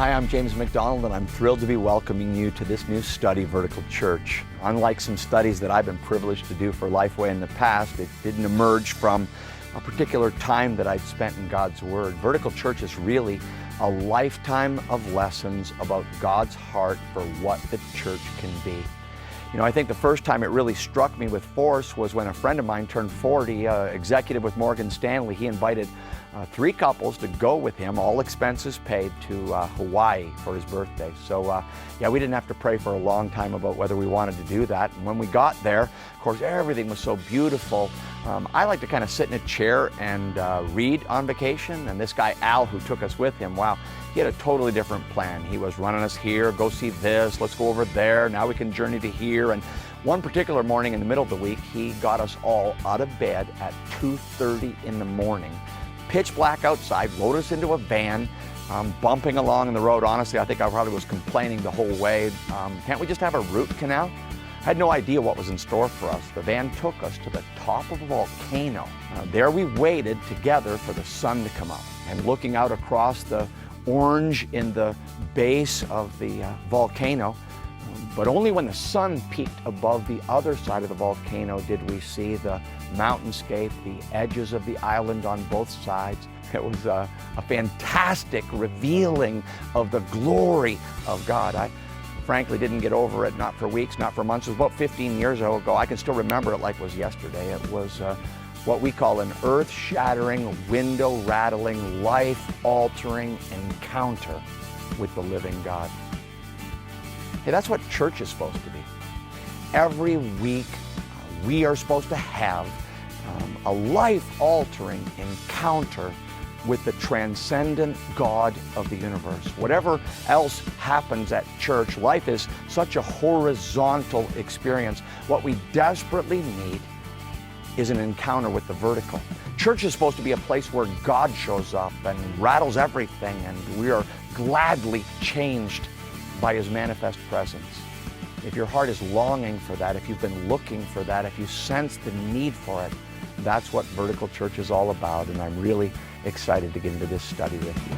Hi, I'm James MacDonald, and I'm thrilled to be welcoming you to this new study, Vertical Church. Unlike some studies that I've been privileged to do for Lifeway in the past, it didn't emerge from a particular time that I'd spent in God's Word. Vertical Church is really a lifetime of lessons about God's heart for what the church can be. You know, I think the first time it really struck me with force was when a friend of mine turned 40, executive with Morgan Stanley. He invited 3 couples to go with him, all expenses paid, to Hawaii for his birthday. So yeah, we didn't have to pray for a long time about whether we wanted to do that. And when we got there, of course, everything was so beautiful. I like to kind of sit in a chair and read on vacation. And this guy, Al, who took us with him, wow, he had a totally different plan. He was running us here, go see this, let's go over there, now we can journey to here. And one particular morning in the middle of the week, he got us all out of bed at 2:30 in the morning. Pitch black outside, load us into a van, bumping along in the road. Honestly, I think I probably was complaining the whole way. Can't we just have a root canal? I had no idea what was in store for us. The van took us to the top of a volcano. There we waited together for the sun to come up. And looking out across the orange in the base of the volcano, but only when the sun peaked above the other side of the volcano did we see the mountainscape, the edges of the island on both sides. It was a fantastic revealing of the glory of God. I frankly didn't get over it, not for weeks, not for months. It was about 15 years ago. I can still remember it like it was yesterday. It was what we call an earth-shattering, window-rattling, life-altering encounter with the living God. Hey, that's what church is supposed to be. Every week, we are supposed to have a life-altering encounter with the transcendent God of the universe. Whatever else happens at church, life is such a horizontal experience. What we desperately need is an encounter with the vertical. Church is supposed to be a place where God shows up and rattles everything, and we are gladly changed by His manifest presence. If your heart is longing for that, if you've been looking for that, if you sense the need for it, that's what Vertical Church is all about, and I'm really excited to get into this study with you.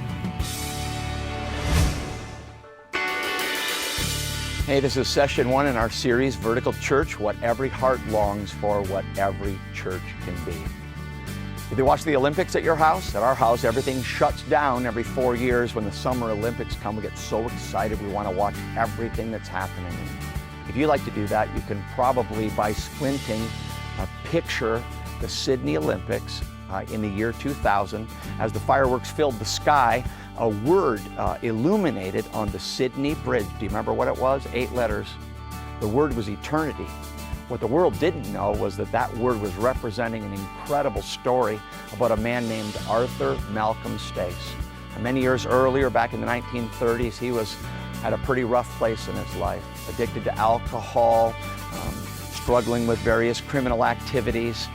Hey, this is session 1 in our series, Vertical Church, What Every Heart Longs For, What Every Church Can Be. Did they watch the Olympics at your house? At our house, everything shuts down every 4 years. When the Summer Olympics come, we get so excited we want to watch everything that's happening. If you like to do that, you can probably, by squinting, picture the Sydney Olympics in the year 2000. As the fireworks filled the sky, a word illuminated on the Sydney Bridge. Do you remember what it was? 8 letters. The word was eternity. What the world didn't know was that that word was representing an incredible story about a man named Arthur Malcolm Stace. Many years earlier, back in the 1930s, he was at a pretty rough place in his life, addicted to alcohol, struggling with various criminal activities.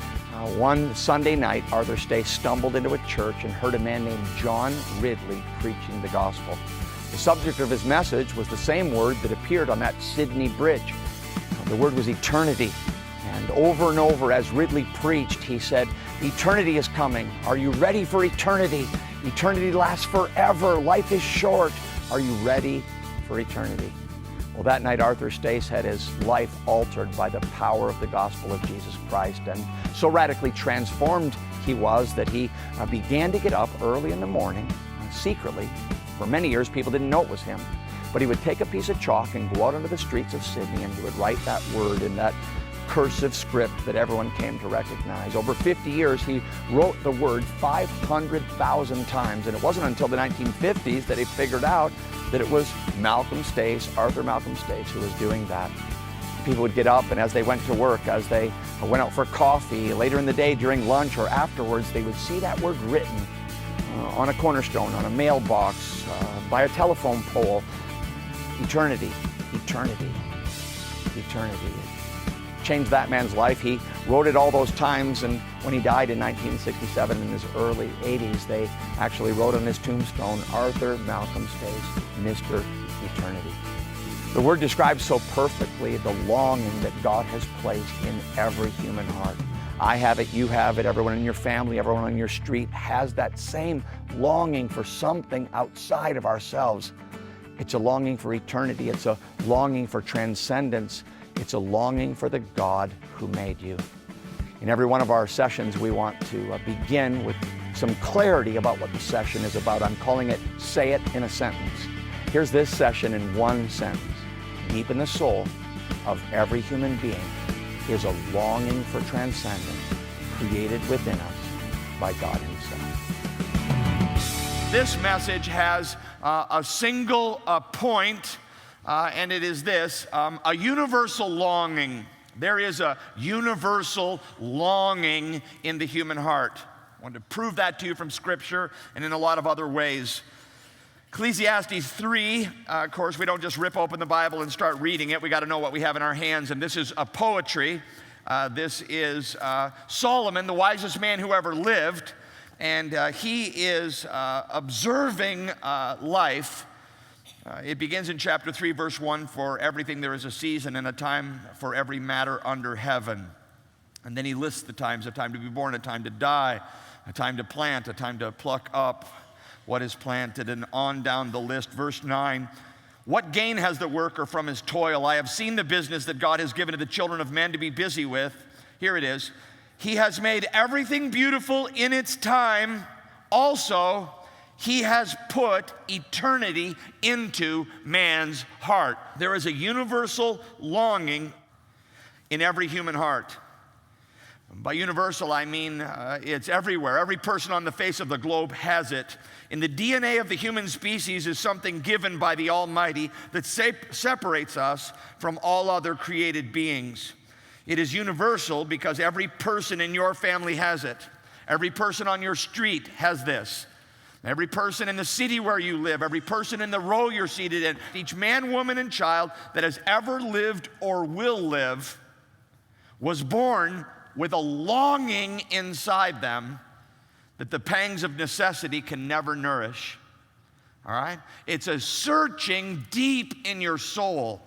One Sunday night, Arthur Stace stumbled into a church and heard a man named John Ridley preaching the gospel. The subject of his message was the same word that appeared on that Sydney Bridge. The word was eternity. And over, as Ridley preached, he said, eternity is coming. Are you ready for eternity? Eternity lasts forever. Life is short. Are you ready for eternity? Well, that night, Arthur Stace had his life altered by the power of the gospel of Jesus Christ. And so radically transformed he was that he began to get up early in the morning, secretly. For many years, people didn't know it was him. But he would take a piece of chalk and go out into the streets of Sydney, and he would write that word in that cursive script that everyone came to recognize. Over 50 years, he wrote the word 500,000 times, and it wasn't until the 1950s that he figured out that it was Malcolm Stace, Arthur Malcolm Stace, who was doing that. People would get up, and as they went to work, as they went out for coffee, later in the day during lunch or afterwards, they would see that word written on a cornerstone, on a mailbox, by a telephone pole. Eternity, eternity, eternity. It changed that man's life. He wrote it all those times, and when he died in 1967, in his early 80s, they actually wrote on his tombstone, Arthur Malcolm Stace, Mr. Eternity. The word describes so perfectly the longing that God has placed in every human heart. I have it, you have it, everyone in your family, everyone on your street has that same longing for something outside of ourselves. It's a longing for eternity. It's a longing for transcendence. It's a longing for the God who made you. In every one of our sessions, we want to begin with some clarity about what the session is about. I'm calling it Say It in a Sentence. Here's this session in one sentence. Deep in the soul of every human being is a longing for transcendence created within us by God Himself. This message has a single point, and it is this, a universal longing. There is a universal longing in the human heart. I want to prove that to you from Scripture and in a lot of other ways. Ecclesiastes 3, of course, we don't just rip open the Bible and start reading it. We got to know what we have in our hands, and this is a poetry. This is Solomon, the wisest man who ever lived, and he is observing life. It begins in chapter 3, verse 1, for everything there is a season and a time for every matter under heaven. And then he lists the times, a time to be born, a time to die, a time to plant, a time to pluck up what is planted, and on down the list. Verse 9, what gain has the worker from his toil? I have seen the business that God has given to the children of men to be busy with. Here it is. He has made everything beautiful in its time. Also, He has put eternity into man's heart. There is a universal longing in every human heart. By universal, I mean it's everywhere. Every person on the face of the globe has it. In the DNA of the human species is something given by the Almighty that separates us from all other created beings. It is universal because every person in your family has it. Every person on your street has this. Every person in the city where you live, every person in the row you're seated in, each man, woman, and child that has ever lived or will live was born with a longing inside them that the pangs of necessity can never nourish. All right? It's a searching deep in your soul.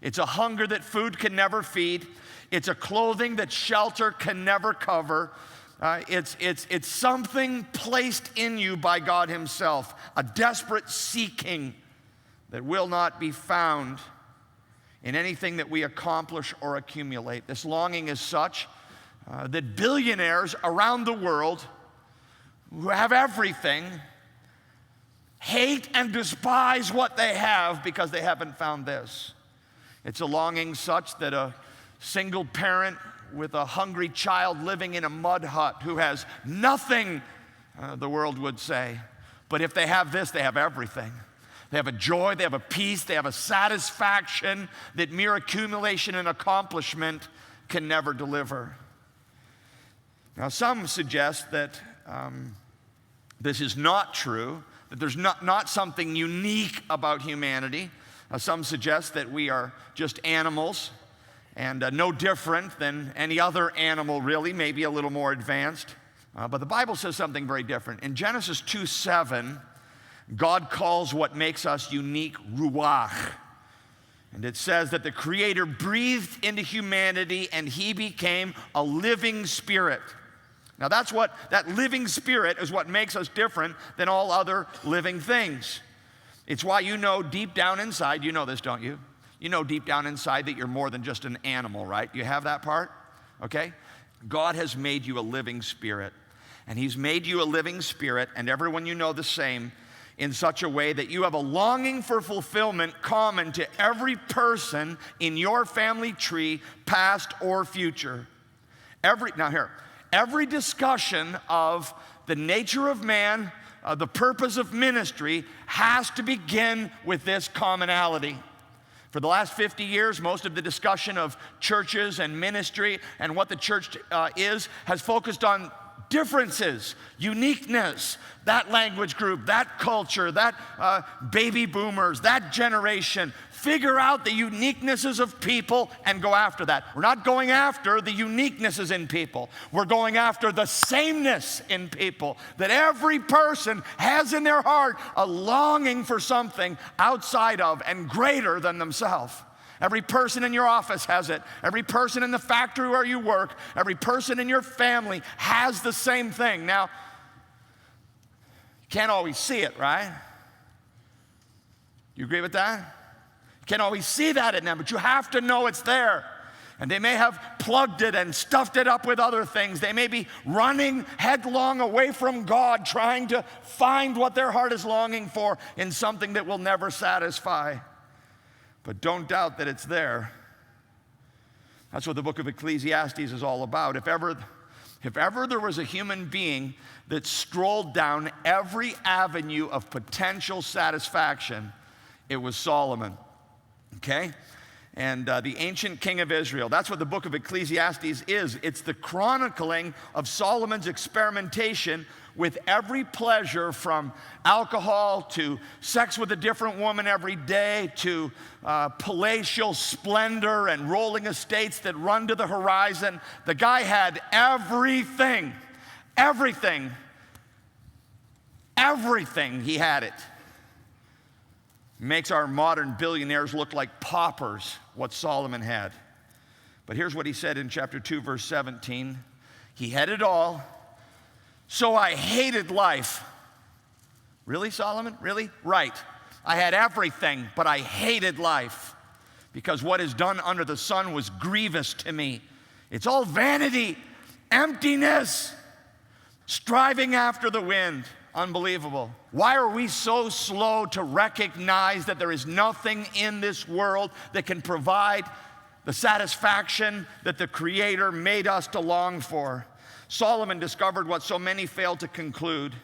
It's a hunger that food can never feed. It's a clothing that shelter can never cover. It's something placed in you by God Himself, a desperate seeking that will not be found in anything that we accomplish or accumulate. This longing is such that billionaires around the world who have everything hate and despise what they have because they haven't found this. It's a longing such that a single parent with a hungry child living in a mud hut who has nothing, the world would say, but if they have this, they have everything. They have a joy, they have a peace, they have a satisfaction that mere accumulation and accomplishment can never deliver. Now, some suggest that this is not true, that there's not something unique about humanity. Some suggest that we are just animals and no different than any other animal, really, maybe a little more advanced. But the Bible says something very different. In Genesis 2:7, God calls what makes us unique ruach. And it says that the Creator breathed into humanity and He became a living spirit. Now that living spirit is what makes us different than all other living things. It's why you know deep down inside, you know this, don't you? You know deep down inside that you're more than just an animal, right? You have that part? Okay? God has made you a living spirit. And He's made you a living spirit, and everyone you know the same, in such a way that you have a longing for fulfillment common to every person in your family tree, past or future. Every discussion of the nature of man, the purpose of ministry, has to begin with this commonality. For the last 50 years, most of the discussion of churches and ministry and what the church is has focused on differences, uniqueness, that language group, that culture, that baby boomers, that generation. Figure out the uniquenesses of people and go after that. We're not going after the uniquenesses in people. We're going after the sameness in people, that every person has in their heart a longing for something outside of and greater than themselves. Every person in your office has it. Every person in the factory where you work, every person in your family has the same thing. Now, you can't always see it, right? You agree with that? You can't always see that in them, but you have to know it's there. And they may have plugged it and stuffed it up with other things. They may be running headlong away from God, trying to find what their heart is longing for in something that will never satisfy. But don't doubt that it's there. That's what the book of Ecclesiastes is all about. If ever there was a human being that strolled down every avenue of potential satisfaction, it was Solomon. Okay? And the ancient king of Israel. That's what the book of Ecclesiastes is. It's the chronicling of Solomon's experimentation with every pleasure, from alcohol to sex with a different woman every day to palatial splendor and rolling estates that run to the horizon. The guy had everything. Everything he had it. Makes our modern billionaires look like paupers, what Solomon had. But here's what he said in chapter 2, verse 17. He had it all, so I hated life. Really, Solomon? Really? Right. I had everything, but I hated life, because what is done under the sun was grievous to me. It's all vanity, emptiness, striving after the wind. Unbelievable. Why are we so slow to recognize that there is nothing in this world that can provide the satisfaction that the Creator made us to long for? Solomon discovered what so many fail to conclude,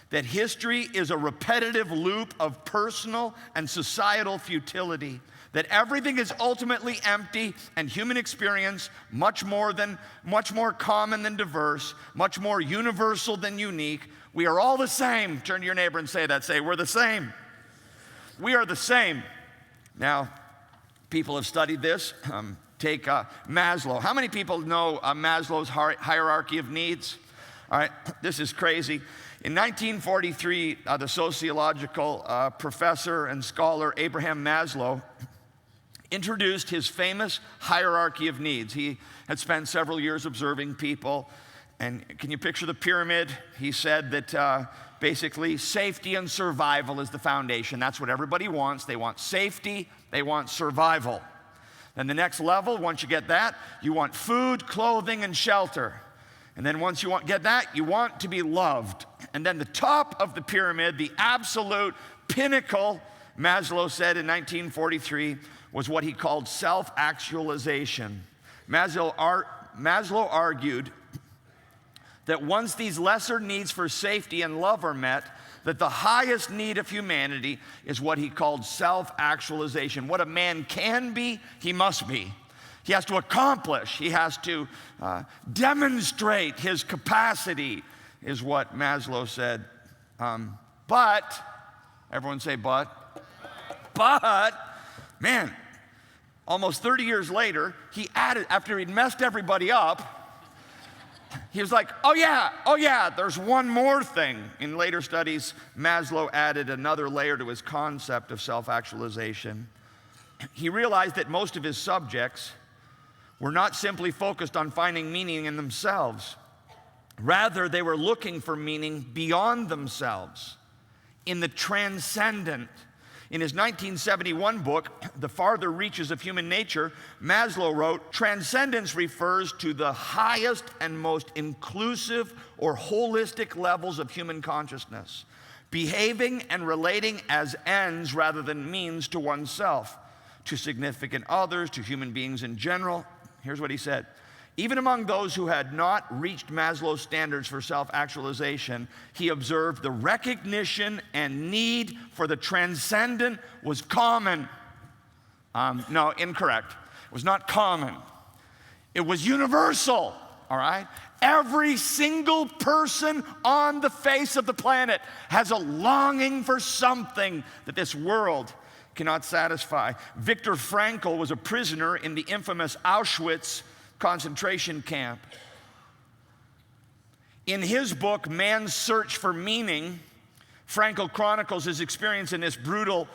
that history is a repetitive loop of personal and societal futility, that everything is ultimately empty, and human experience much more common than diverse, much more universal than unique. We are all the same. Turn to your neighbor and say that. Say, we're the same. We are the same. Now, people have studied this. Take Maslow. How many people know Maslow's hierarchy of needs? All right, this is crazy. In 1943, the sociological professor and scholar Abraham Maslow introduced his famous hierarchy of needs. He had spent several years observing people. And can you picture the pyramid? He said that basically safety and survival is the foundation. That's what everybody wants. They want safety, they want survival. Then the next level, once you get that, you want food, clothing, and shelter. And then once you get that, you want to be loved. And then the top of the pyramid, the absolute pinnacle, Maslow said in 1943, was what he called self-actualization. Maslow argued that once these lesser needs for safety and love are met, that the highest need of humanity is what he called self-actualization. What a man can be, he must be. He has to accomplish, he has to demonstrate his capacity, is what Maslow said. But, everyone say but. But, man, almost 30 years later, he added, after he'd messed everybody up, he was like, oh yeah, there's one more thing. In later studies, Maslow added another layer to his concept of self-actualization. He realized that most of his subjects were not simply focused on finding meaning in themselves. Rather, they were looking for meaning beyond themselves, in the transcendent. In his 1971 book, The Farther Reaches of Human Nature, Maslow wrote, transcendence refers to the highest and most inclusive or holistic levels of human consciousness, behaving and relating as ends rather than means to oneself, to significant others, to human beings in general. Here's what he said. Even among those who had not reached Maslow's standards for self-actualization, he observed the recognition and need for the transcendent was common. No, incorrect. It was not common. It was universal, all right? Every single person on the face of the planet has a longing for something that this world cannot satisfy. Viktor Frankl was a prisoner in the infamous Auschwitz concentration camp. In his book, Man's Search for Meaning, Frankl chronicles his experience in this brutal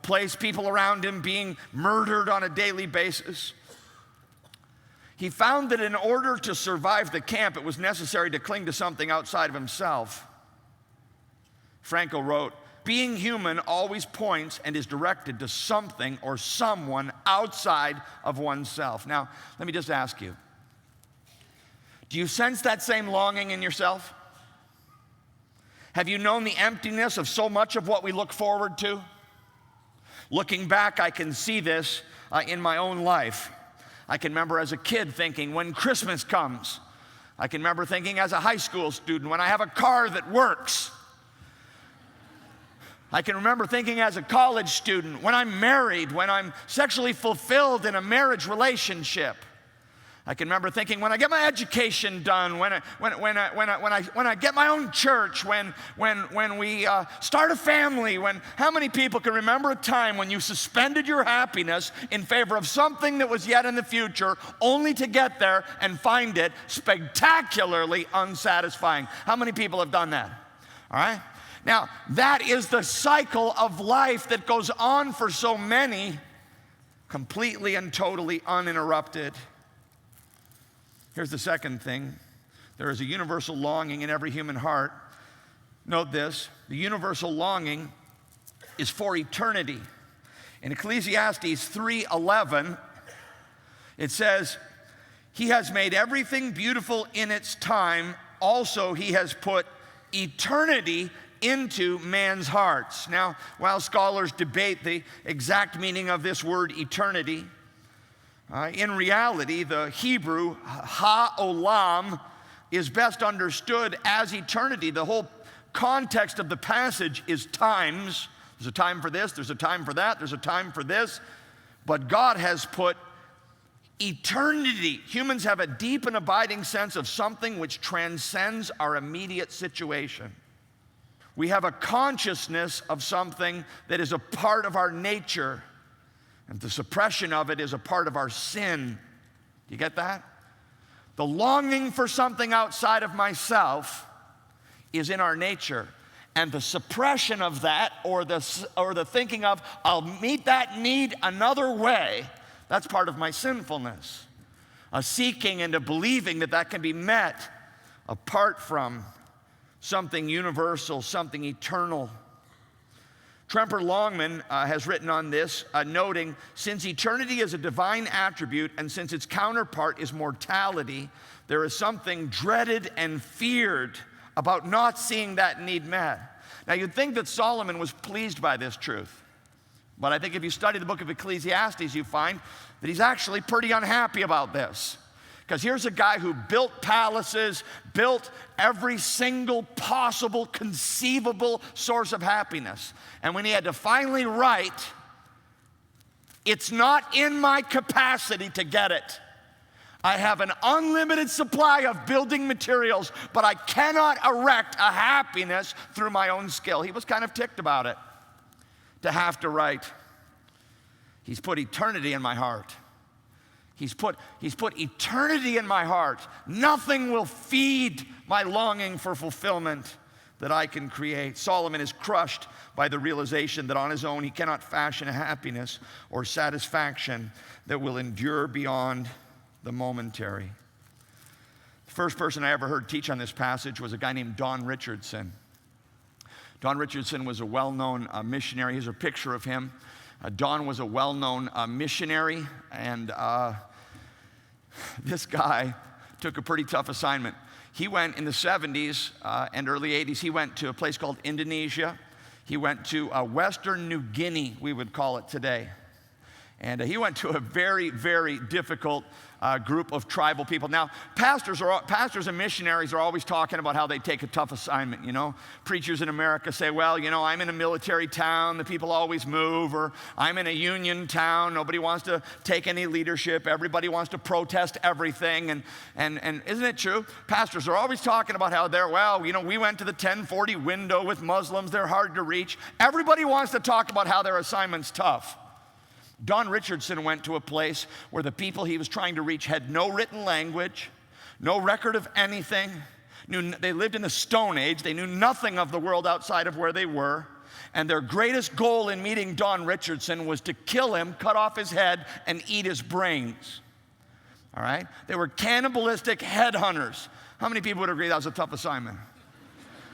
place, people around him being murdered on a daily basis. He found that in order to survive the camp, it was necessary to cling to something outside of himself. Frankl wrote, being human always points and is directed to something or someone outside of oneself. Now, let me just ask you, do you sense that same longing in yourself? Have you known the emptiness of so much of what we look forward to? Looking back, I can see this in my own life. I can remember as a kid thinking, when Christmas comes. I can remember thinking as a high school student, when I have a car that works. I can remember thinking as a college student, when I'm married, when I'm sexually fulfilled in a marriage relationship. I can remember thinking when I get my education done, when I get my own church, when we start a family. How many people can remember a time when you suspended your happiness in favor of something that was yet in the future, only to get there and find it spectacularly unsatisfying? How many people have done that? All right? Now, that is the cycle of life that goes on for so many, completely and totally uninterrupted. Here's the second thing. There is a universal longing in every human heart. Note this, the universal longing is for eternity. In Ecclesiastes 3:11, it says, "He has made everything beautiful in its time. Also, he has put eternity into man's hearts." Now, while scholars debate the exact meaning of this word eternity, in reality, the Hebrew ha'olam is best understood as eternity. The whole context of the passage is times. There's a time for this, there's a time for that, there's a time for this. But God has put eternity. Humans have a deep and abiding sense of something which transcends our immediate situation. We have a consciousness of something that is a part of our nature. And the suppression of it is a part of our sin. Do you get that? The longing for something outside of myself is in our nature. And the suppression of that, or the thinking of, I'll meet that need another way, that's part of my sinfulness. A seeking and a believing that that can be met apart from something universal, something eternal. Tremper Longman has written on this, noting, since eternity is a divine attribute and since its counterpart is mortality, there is something dreaded and feared about not seeing that need met. Now, you'd think that Solomon was pleased by this truth, but I think if you study the book of Ecclesiastes, you find that he's actually pretty unhappy about this. Because here's a guy who built palaces, built every single possible, conceivable source of happiness. And when he had to finally write, it's not in my capacity to get it. I have an unlimited supply of building materials, but I cannot erect a happiness through my own skill. He was kind of ticked about it, to have to write. He's put eternity in my heart. He's put eternity in my heart. Nothing will feed my longing for fulfillment that I can create. Solomon is crushed by the realization that on his own he cannot fashion a happiness or satisfaction that will endure beyond the momentary. The first person I ever heard teach on this passage was a guy named Don Richardson. Don Richardson was a well-known missionary. Here's a picture of him. Don was a well-known missionary, and this guy took a pretty tough assignment. He went in the 70s and early 80s, he went to a place called Indonesia. He went to Western New Guinea, we would call it today. And he went to a very, very difficult group of tribal people. Now, pastors and missionaries are always talking about how they take a tough assignment, you know. Preachers in America say, well, you know, I'm in a military town, the people always move, or I'm in a union town, nobody wants to take any leadership, everybody wants to protest everything, and isn't it true? Pastors are always talking about how they're, well, you know, we went to the 1040 window with Muslims, they're hard to reach. Everybody wants to talk about how their assignment's tough. Don Richardson went to a place where the people he was trying to reach had no written language, no record of anything. They lived in the Stone Age. They knew nothing of the world outside of where they were. And their greatest goal in meeting Don Richardson was to kill him, cut off his head, and eat his brains. All right? They were cannibalistic headhunters. How many people would agree that was a tough assignment?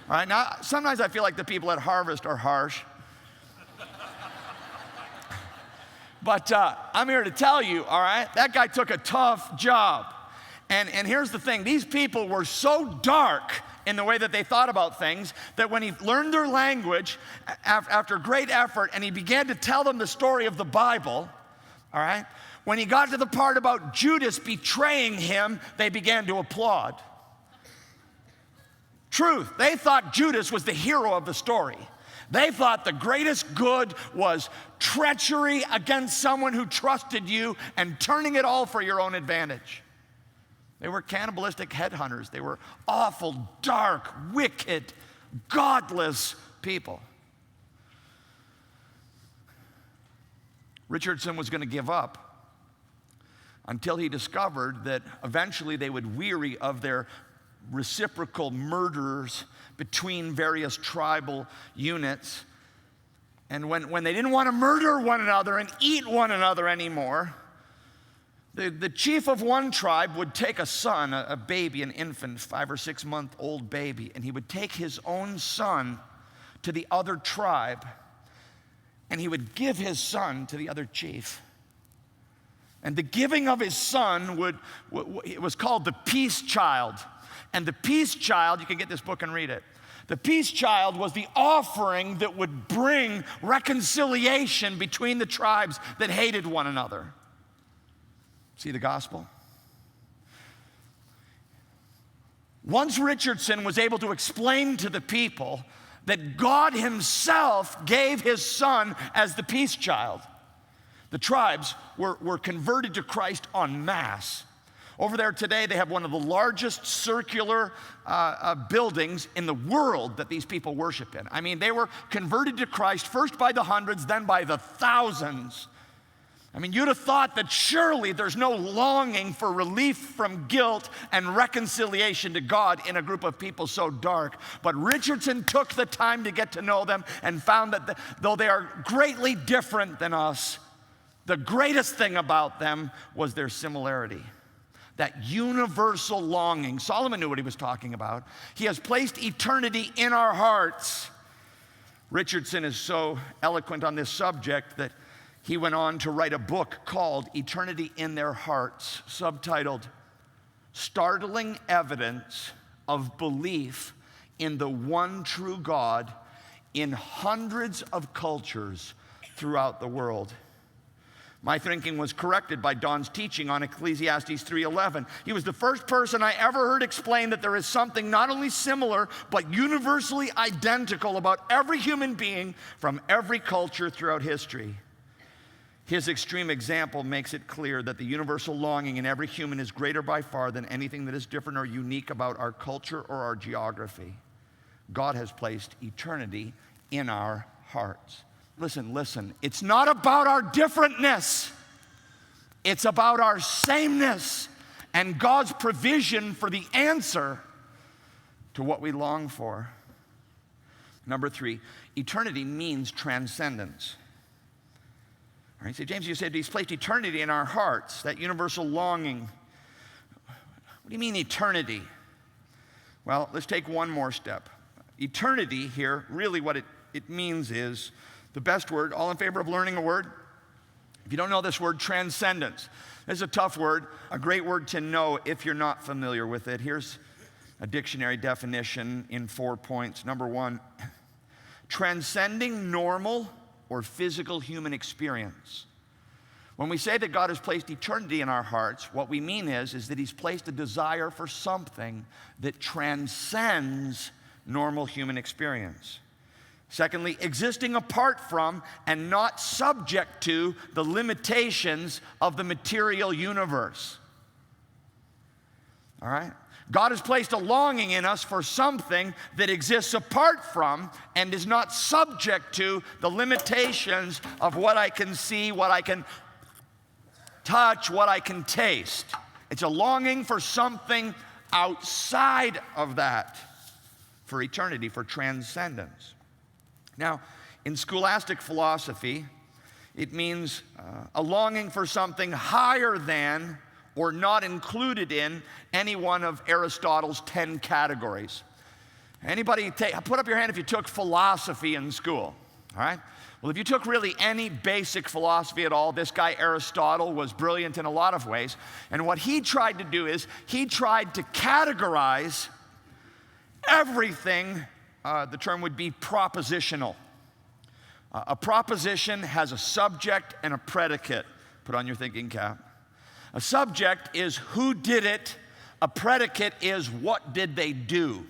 All right, now sometimes I feel like the people at Harvest are harsh. But I'm here to tell you, all right, that guy took a tough job. And here's the thing, these people were so dark in the way that they thought about things that when he learned their language after great effort and he began to tell them the story of the Bible, all right, when he got to the part about Judas betraying him, they began to applaud. Truth, they thought Judas was the hero of the story. They thought the greatest good was treachery against someone who trusted you and turning it all for your own advantage. They were cannibalistic headhunters. They were awful, dark, wicked, godless people. Richardson was going to give up until he discovered that eventually they would weary of their reciprocal murders between various tribal units. And when they didn't want to murder one another and eat one another anymore, the chief of one tribe would take a son, a baby, an infant, 5 or 6 month old baby, and he would take his own son to the other tribe, and he would give his son to the other chief. And the giving of his son it was called the peace child. And the peace child, you can get this book and read it. The peace child was the offering that would bring reconciliation between the tribes that hated one another. See the gospel? Once Richardson was able to explain to the people that God himself gave his son as the peace child, the tribes were converted to Christ en masse. Over there today, they have one of the largest circular buildings in the world that these people worship in. I mean, they were converted to Christ first by the hundreds, then by the thousands. I mean, you'd have thought that surely there's no longing for relief from guilt and reconciliation to God in a group of people so dark. But Richardson took the time to get to know them and found that though they are greatly different than us, the greatest thing about them was their similarity. That universal longing. Solomon knew what he was talking about. He has placed eternity in our hearts. Richardson is so eloquent on this subject that he went on to write a book called Eternity in Their Hearts, subtitled Startling Evidence of Belief in the One True God in Hundreds of Cultures Throughout the World. My thinking was corrected by Don's teaching on Ecclesiastes 3:11. He was the first person I ever heard explain that there is something not only similar, but universally identical about every human being from every culture throughout history. His extreme example makes it clear that the universal longing in every human is greater by far than anything that is different or unique about our culture or our geography. God has placed eternity in our hearts. Listen, it's not about our differentness. It's about our sameness and God's provision for the answer to what we long for. Number 3, eternity means transcendence. All right, so James, you said he's placed eternity in our hearts, that universal longing. What do you mean eternity? Well, let's take one more step. Eternity here, really what it means is the best word. All in favor of learning a word? If you don't know this word, transcendence. This is a tough word, a great word to know if you're not familiar with it. Here's a dictionary definition in 4 points. Number 1, transcending normal or physical human experience. When we say that God has placed eternity in our hearts, what we mean is that he's placed a desire for something that transcends normal human experience. Secondly, existing apart from and not subject to the limitations of the material universe. All right? God has placed a longing in us for something that exists apart from and is not subject to the limitations of what I can see, what I can touch, what I can taste. It's a longing for something outside of that, for eternity, for transcendence. Now, in scholastic philosophy, it means a longing for something higher than or not included in any one of Aristotle's 10 categories. Anybody put up your hand if you took philosophy in school, all right? Well, if you took really any basic philosophy at all, this guy Aristotle was brilliant in a lot of ways. And what he tried to do is he tried to categorize everything. The term would be propositional. A proposition has a subject and a predicate. Put on your thinking cap. A subject is who did it. A predicate is what did they do.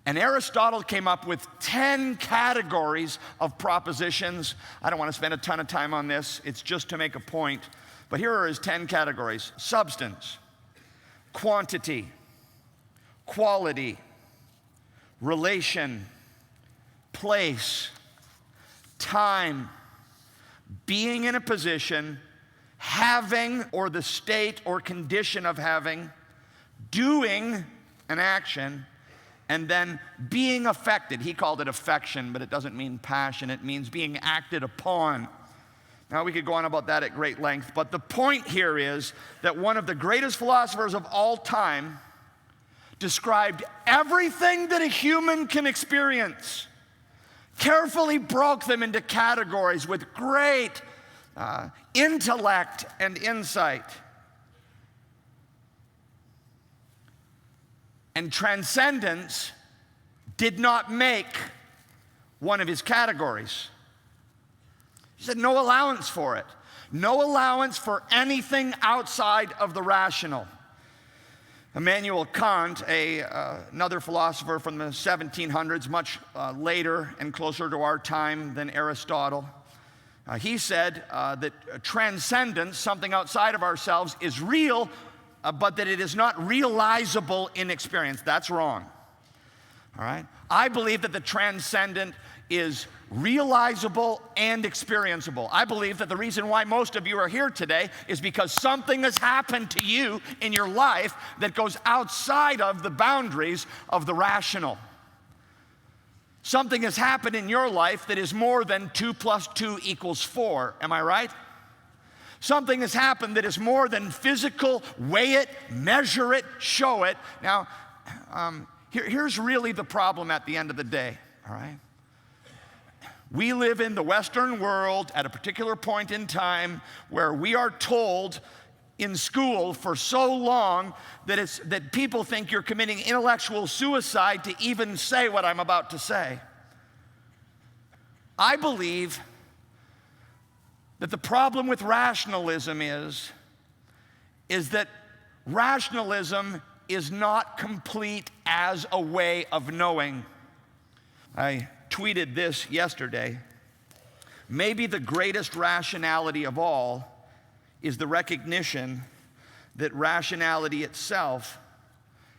And Aristotle came up with 10 categories of propositions. I don't want to spend a ton of time on this. It's just to make a point. But here are his 10 categories. Substance, quantity, quality, relation, place, time, being in a position, having or the state or condition of having, doing an action, and then being affected. He called it affection, but it doesn't mean passion. It means being acted upon. Now, we could go on about that at great length, but the point here is that one of the greatest philosophers of all time described everything that a human can experience, carefully broke them into categories with great intellect and insight. And transcendence did not make one of his categories. He said no allowance for it. No allowance for anything outside of the rational. Immanuel Kant, another philosopher from the 1700s, much later and closer to our time than Aristotle, he said that transcendence, something outside of ourselves, is real, but that it is not realizable in experience. That's wrong. All right? I believe that the transcendent is realizable and experienceable. I believe that the reason why most of you are here today is because something has happened to you in your life that goes outside of the boundaries of the rational. Something has happened in your life that is more than 2 + 2 = 4. Am I right? Something has happened that is more than physical, weigh it, measure it, show it. Now, here's really the problem at the end of the day, all right? We live in the Western world at a particular point in time where we are told in school for so long that people think you're committing intellectual suicide to even say what I'm about to say. I believe that the problem with rationalism is that rationalism is not complete as a way of knowing. I tweeted this yesterday. Maybe the greatest rationality of all is the recognition that rationality itself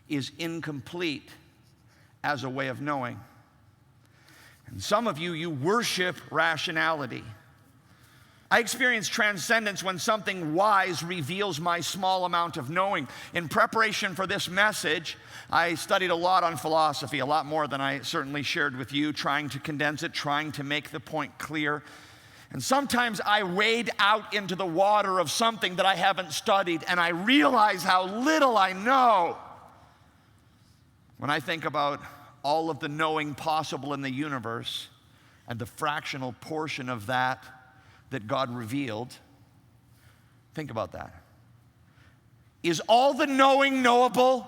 is incomplete as a way of knowing. And some of you worship rationality. I experience transcendence when something wise reveals my small amount of knowing. In preparation for this message, I studied a lot on philosophy, a lot more than I certainly shared with you, trying to condense it, trying to make the point clear. And sometimes I wade out into the water of something that I haven't studied, and I realize how little I know. When I think about all of the knowing possible in the universe and the fractional portion of that God revealed, think about that. Is all the knowing knowable?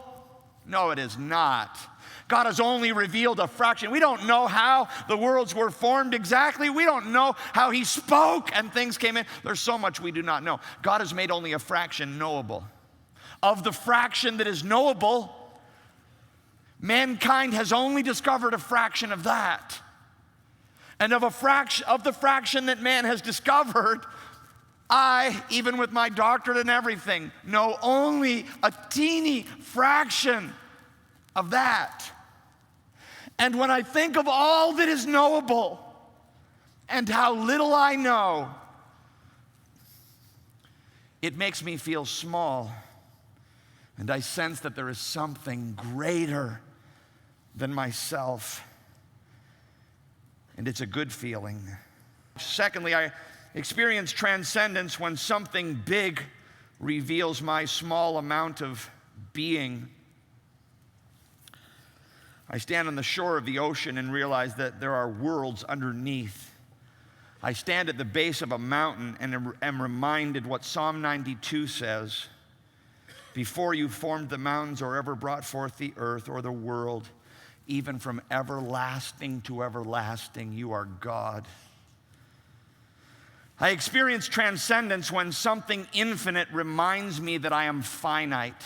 No, it is not. God has only revealed a fraction. We don't know how the worlds were formed exactly. We don't know how He spoke and things came in. There's so much we do not know. God has made only a fraction knowable. Of the fraction that is knowable, mankind has only discovered a fraction of that. And of the fraction that man has discovered, I, even with my doctorate and everything, know only a teeny fraction of that. And when I think of all that is knowable and how little I know, it makes me feel small. And I sense that there is something greater than myself. And it's a good feeling. Secondly, I experience transcendence when something big reveals my small amount of being. I stand on the shore of the ocean and realize that there are worlds underneath. I stand at the base of a mountain and am reminded what Psalm 92 says. Before you formed the mountains or ever brought forth the earth or the world, even from everlasting to everlasting, you are God. I experience transcendence when something infinite reminds me that I am finite.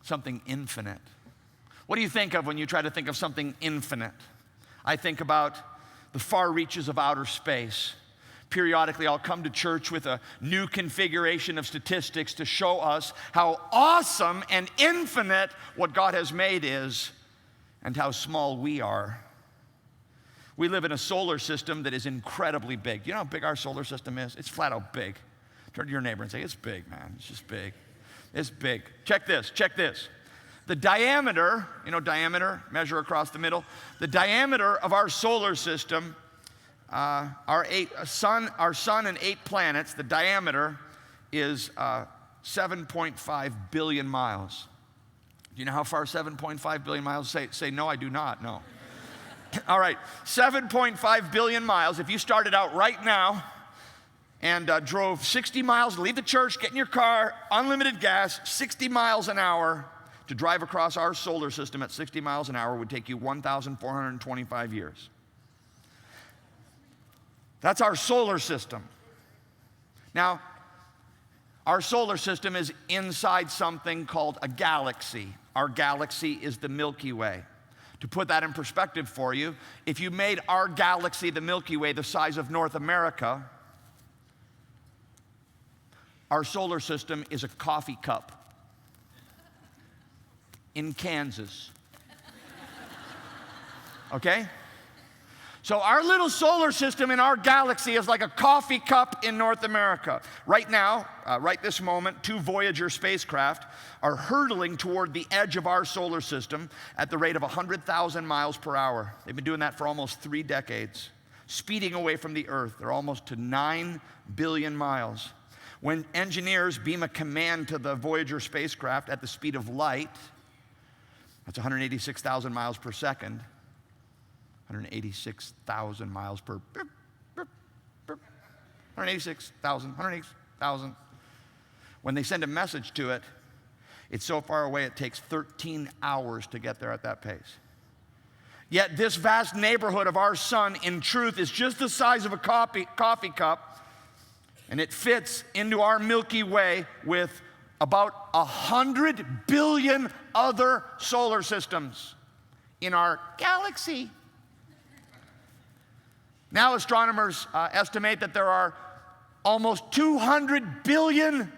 Something infinite. What do you think of when you try to think of something infinite? I think about the far reaches of outer space. Periodically, I'll come to church with a new configuration of statistics to show us how awesome and infinite what God has made is and how small we are. We live in a solar system that is incredibly big. You know how big our solar system is? It's flat out big. Turn to your neighbor and say, it's big, man. It's just big. It's big. Check this. Check this. The diameter, you know diameter, measure across the middle. The diameter of our solar system, our sun and 8 planets, the diameter is 7.5 billion miles. Do you know how far 7.5 billion miles? Say no, I do not, no. All right, 7.5 billion miles. If you started out right now and drove 60 miles, leave the church, get in your car, unlimited gas, 60 miles an hour, to drive across our solar system at 60 miles an hour would take you 1,425 years. That's our solar system. Now, our solar system is inside something called a galaxy. Our galaxy is the Milky Way. To put that in perspective for you, if you made our galaxy, the Milky Way, the size of North America, our solar system is a coffee cup in Kansas. Okay? So our little solar system in our galaxy is like a coffee cup in North America. Right now, right this moment, 2 Voyager spacecraft are hurtling toward the edge of our solar system at the rate of 100,000 miles per hour. They've been doing that for almost 3 decades, speeding away from the Earth. They're almost to 9 billion miles. When engineers beam a command to the Voyager spacecraft at the speed of light, that's 186,000 miles per second, 186,000 miles per, 186,000. When they send a message to it, it's so far away it takes 13 hours to get there at that pace. Yet this vast neighborhood of our sun, in truth, is just the size of a coffee cup, and it fits into our Milky Way with about 100 billion other solar systems in our galaxy. Now astronomers estimate that there are almost 200 billion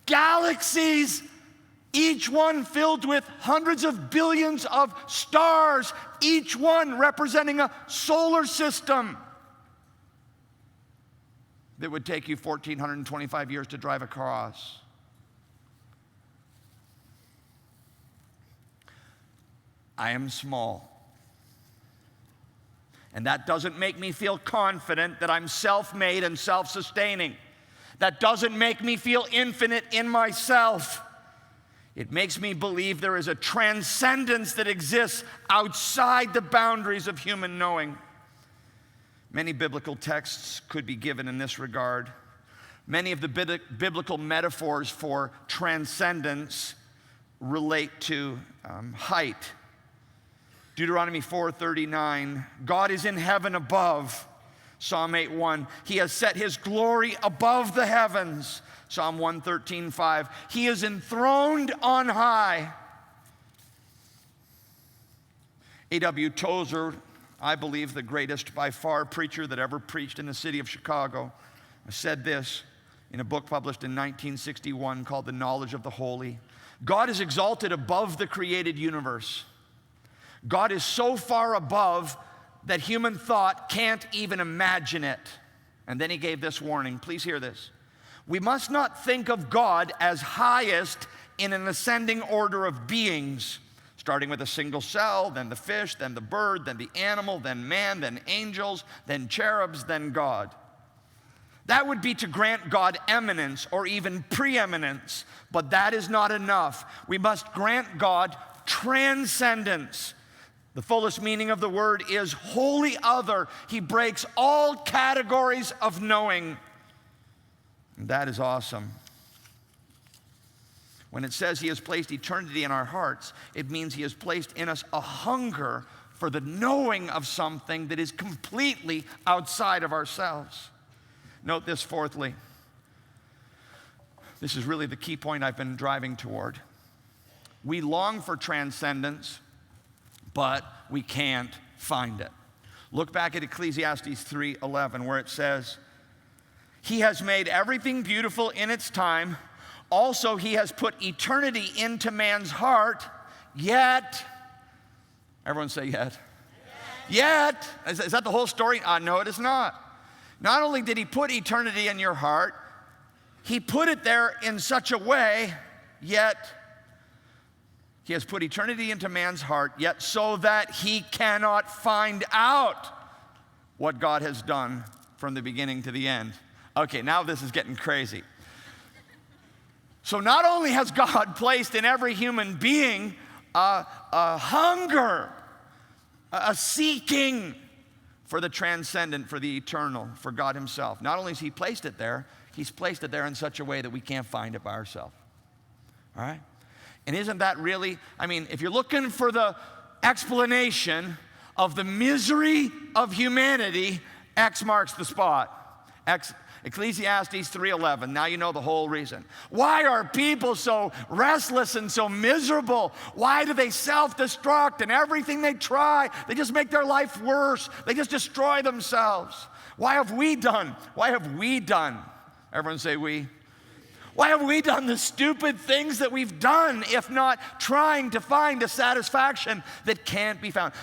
galaxies, each one filled with hundreds of billions of stars, each one representing a solar system that would take you 1,425 years to drive across. I am small. And that doesn't make me feel confident that I'm self-made and self-sustaining. That doesn't make me feel infinite in myself. It makes me believe there is a transcendence that exists outside the boundaries of human knowing. Many biblical texts could be given in this regard. Many of the biblical metaphors for transcendence relate to height. Deuteronomy 4:39, God is in heaven above. Psalm 8:1, He has set His glory above the heavens. Psalm 113:5, He is enthroned on high. A.W. Tozer, I believe the greatest by far preacher that ever preached in the city of Chicago, said this in a book published in 1961 called The Knowledge of the Holy. God is exalted above the created universe. God is so far above that human thought can't even imagine it. And then he gave this warning. Please hear this. We must not think of God as highest in an ascending order of beings, starting with a single cell, then the fish, then the bird, then the animal, then man, then angels, then cherubs, then God. That would be to grant God eminence or even preeminence, but that is not enough. We must grant God transcendence. The fullest meaning of the word is wholly other. He breaks all categories of knowing. And that is awesome. When it says he has placed eternity in our hearts, it means he has placed in us a hunger for the knowing of something that is completely outside of ourselves. Note this fourthly. This is really the key point I've been driving toward. We long for transcendence, but we can't find it. Look back at Ecclesiastes 3:11, where it says, he has made everything beautiful in its time. Also, he has put eternity into man's heart, yet, everyone say yet. Yet. Is that the whole story? No, it is not. Not only did he put eternity in your heart, he put it there in such a way, yet he has put eternity into man's heart, yet so that he cannot find out what God has done from the beginning to the end. Okay, now this is getting crazy. So not only has God placed in every human being a hunger, a seeking for the transcendent, for the eternal, for God himself. Not only has he placed it there, he's placed it there in such a way that we can't find it by ourselves. All right? And isn't that really, if you're looking for the explanation of the misery of humanity, X marks the spot. Ecclesiastes 3:11. Now you know the whole reason. Why are people so restless and so miserable? Why do they self-destruct and everything they try, they just make their life worse. They just destroy themselves. Why have we done? Everyone say we. Why have we done the stupid things that we've done, if not trying to find a satisfaction that can't be found?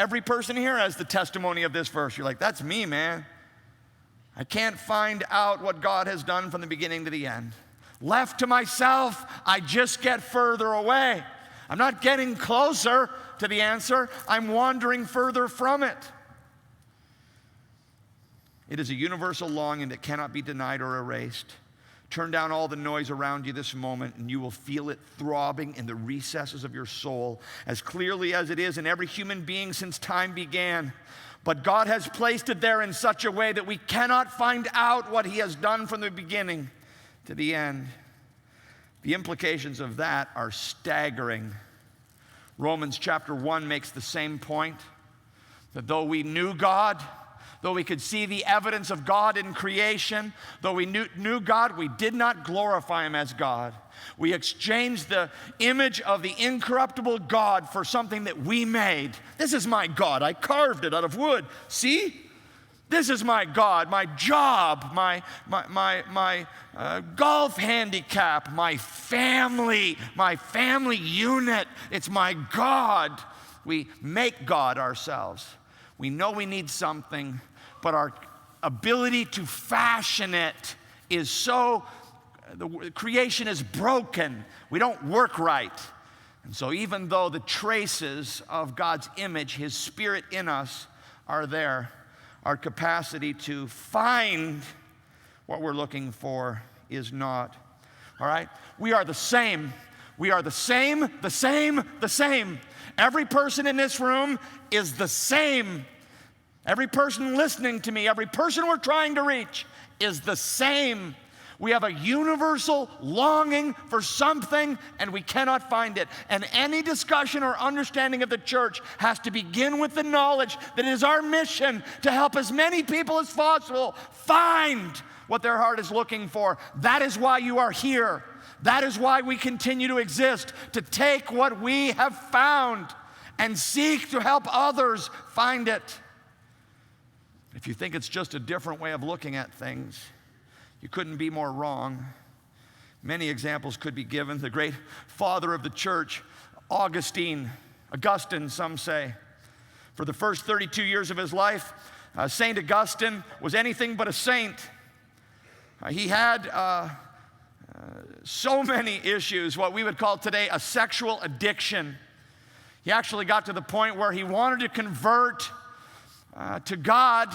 Every person here has the testimony of this verse. You're like, that's me, man. I can't find out what God has done from the beginning to the end. Left to myself, I just get further away. I'm not getting closer to the answer. I'm wandering further from it. It is a universal longing that cannot be denied or erased. Turn down all the noise around you this moment, and you will feel it throbbing in the recesses of your soul as clearly as it is in every human being since time began. But God has placed it there in such a way that we cannot find out what he has done from the beginning to the end. The implications of that are staggering. Romans chapter 1 makes the same point, that though we knew God, though we could see the evidence of God in creation, though we knew God, we did not glorify him as God. We exchanged the image of the incorruptible God for something that we made. This is my God. I carved it out of wood. See? This is my God, my job, my golf handicap, my family unit. It's my God. We make God ourselves. We know we need something, but our ability to fashion it is so, the creation is broken. We don't work right. And so even though the traces of God's image, his spirit in us, are there, our capacity to find what we're looking for is not. All right? We are the same. We are the same. Every person in this room is the same. Every person listening to me, every person we're trying to reach is the same. We have a universal longing for something, and we cannot find it. And any discussion or understanding of the church has to begin with the knowledge that it is our mission to help as many people as possible find what their heart is looking for. That is why you are here. That is why we continue to exist, to take what we have found and seek to help others find it. If you think it's just a different way of looking at things, you couldn't be more wrong. Many examples could be given. The great father of the church, Augustine, some say. For the first 32 years of his life, St. Augustine was anything but a saint. He had so many issues, what we would call today a sexual addiction. He actually got to the point where he wanted to convert to God,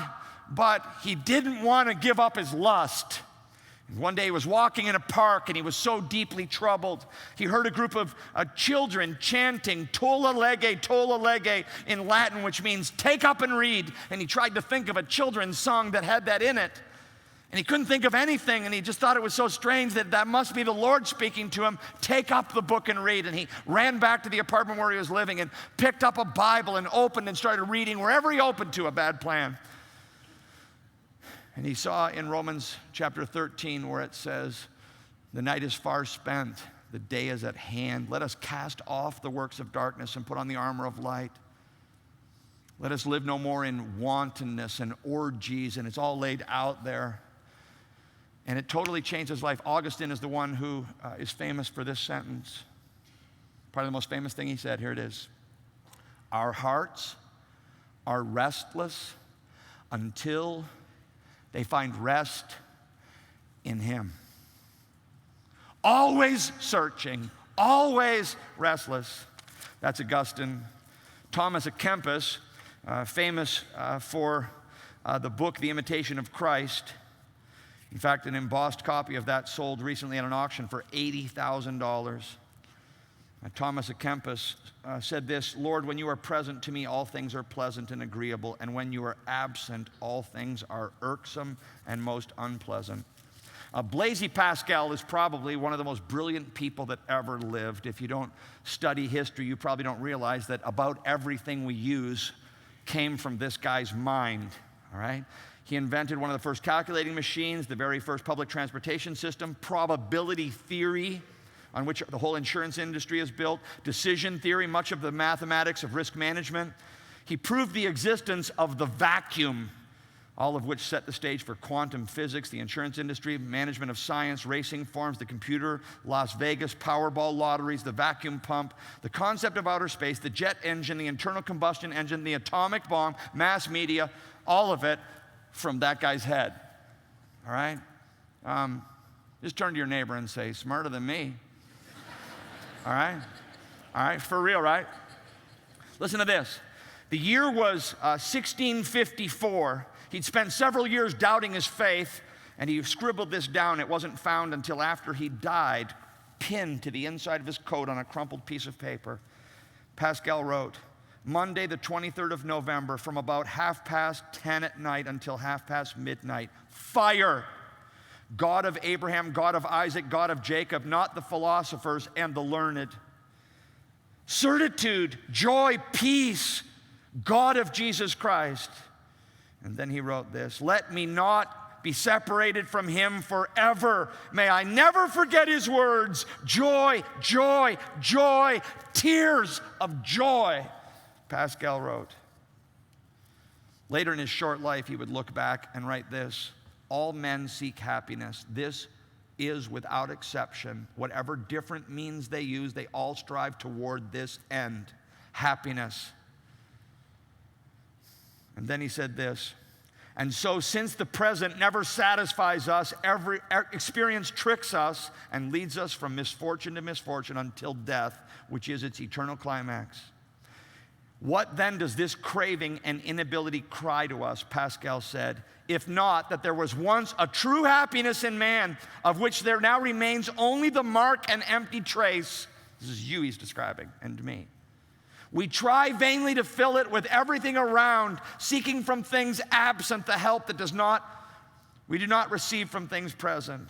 but he didn't want to give up his lust. One day he was walking in a park and he was so deeply troubled. He heard a group of children chanting tolle lege in Latin, which means take up and read. And he tried to think of a children's song that had that in it. And he couldn't think of anything, and he just thought it was so strange that must be the Lord speaking to him. Take up the book and read. And he ran back to the apartment where he was living and picked up a Bible and opened and started reading wherever he opened to. A bad plan. And he saw in Romans chapter 13 where it says, the night is far spent, the day is at hand. Let us cast off the works of darkness and put on the armor of light. Let us live no more in wantonness and orgies, and it's all laid out there. And it totally changed his life. Augustine is the one who is famous for this sentence. Probably the most famous thing he said. Here it is. Our hearts are restless until they find rest in him. Always searching, always restless. That's Augustine. Thomas à Kempis, famous for the book, The Imitation of Christ. In fact, an embossed copy of that sold recently at an auction for $80,000. Thomas à Kempis said this, Lord, when you are present to me, all things are pleasant and agreeable, and when you are absent, all things are irksome and most unpleasant. Blaise Pascal is probably one of the most brilliant people that ever lived. If you don't study history, you probably don't realize that about everything we use came from this guy's mind, all right? He invented one of the first calculating machines, the very first public transportation system, probability theory, on which the whole insurance industry is built, decision theory, much of the mathematics of risk management. He proved the existence of the vacuum, all of which set the stage for quantum physics, the insurance industry, management of science, racing forms, the computer, Las Vegas, Powerball lotteries, the vacuum pump, the concept of outer space, the jet engine, the internal combustion engine, the atomic bomb, mass media, all of it from that guy's head, all right? Just turn to your neighbor and say, smarter than me, all right? All right, for real, right? Listen to this. The year was 1654. He'd spent several years doubting his faith, and he scribbled this down. It wasn't found until after he died, pinned to the inside of his coat on a crumpled piece of paper. Pascal wrote, Monday, the 23rd of November, from about 10:30 at night until midnight, fire. God of Abraham, God of Isaac, God of Jacob, not the philosophers and the learned. Certitude, joy, peace, God of Jesus Christ. And then he wrote this, let me not be separated from him forever. May I never forget his words, joy, joy, joy, tears of joy. Pascal wrote. Later in his short life, he would look back and write this, all men seek happiness. This is without exception. Whatever different means they use, they all strive toward this end, happiness. And then he said this, and so since the present never satisfies us, every experience tricks us and leads us from misfortune to misfortune until death, which is its eternal climax. What then does this craving and inability cry to us, Pascal said, if not that there was once a true happiness in man, of which there now remains only the mark and empty trace. This is you he's describing, and me. We try vainly to fill it with everything around, seeking from things absent the help that we do not receive from things present,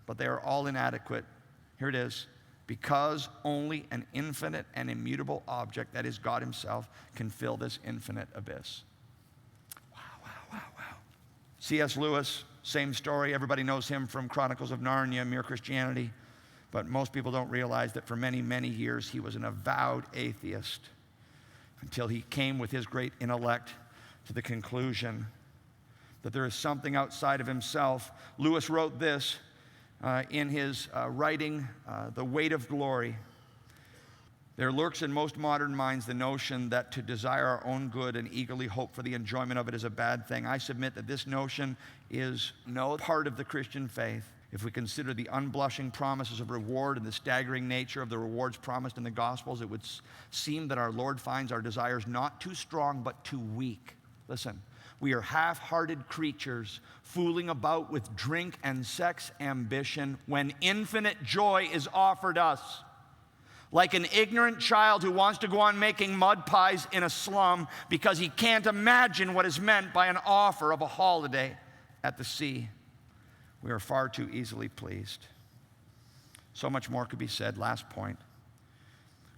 but they are all inadequate. Here it is. Because only an infinite and immutable object, that is God himself, can fill this infinite abyss. Wow, wow, wow, wow. C.S. Lewis, same story. Everybody knows him from Chronicles of Narnia, Mere Christianity. But most people don't realize that for many, many years he was an avowed atheist until he came with his great intellect to the conclusion that there is something outside of himself. Lewis wrote this in his writing, The Weight of Glory. There lurks in most modern minds the notion that to desire our own good and eagerly hope for the enjoyment of it is a bad thing. I submit that this notion is no part of the Christian faith. If we consider the unblushing promises of reward and the staggering nature of the rewards promised in the Gospels, it would seem that our Lord finds our desires not too strong but too weak. Listen, We are half-hearted creatures fooling about with drink and sex ambition when infinite joy is offered us. Like an ignorant child who wants to go on making mud pies in a slum because he can't imagine what is meant by an offer of a holiday at the sea. We are far too easily pleased. So much more could be said. Last point.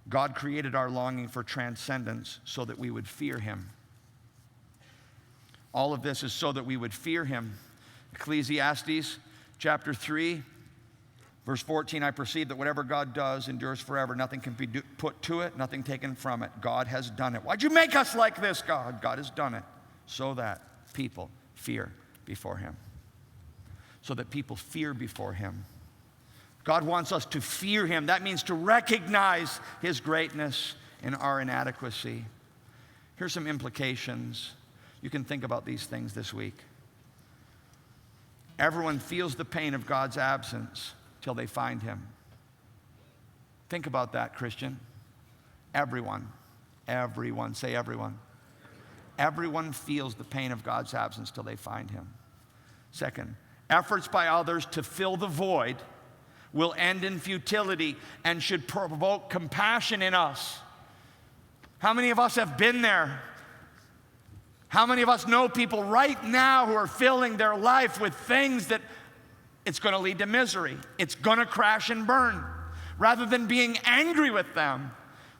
God created our longing for transcendence so that we would fear him. All of this is so that we would fear him. Ecclesiastes chapter 3, verse 14, I perceive that whatever God does endures forever. Nothing can be put to it, nothing taken from it. God has done it. Why'd you make us like this, God? God has done it so that people fear before him. So that people fear before him. God wants us to fear him. That means to recognize his greatness in our inadequacy. Here's some implications. You can think about these things this week. Everyone feels the pain of God's absence till they find him. Think about that, Christian. Everyone. Everyone. Say everyone. Everyone feels the pain of God's absence till they find him. Second, efforts by others to fill the void will end in futility and should provoke compassion in us. How many of us have been there? How many of us know people right now who are filling their life with things that it's going to lead to misery? It's going to crash and burn. Rather than being angry with them,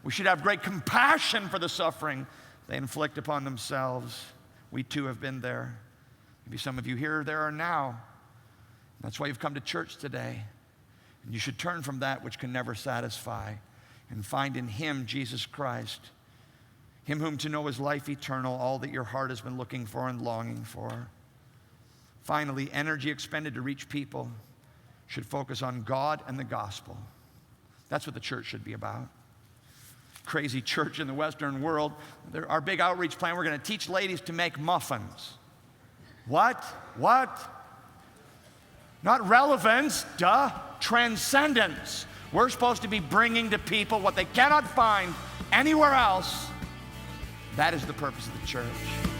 we should have great compassion for the suffering they inflict upon themselves. We too have been there. Maybe some of you here, there are now. That's why you've come to church today. And you should turn from that which can never satisfy and find in him, Jesus Christ, him whom to know is life eternal, all that your heart has been looking for and longing for. Finally, energy expended to reach people should focus on God and the gospel. That's what the church should be about. Crazy church in the Western world, our big outreach plan, we're going to teach ladies to make muffins. What? Not relevance, duh. Transcendence. We're supposed to be bringing to people what they cannot find anywhere else. That is the purpose of the church.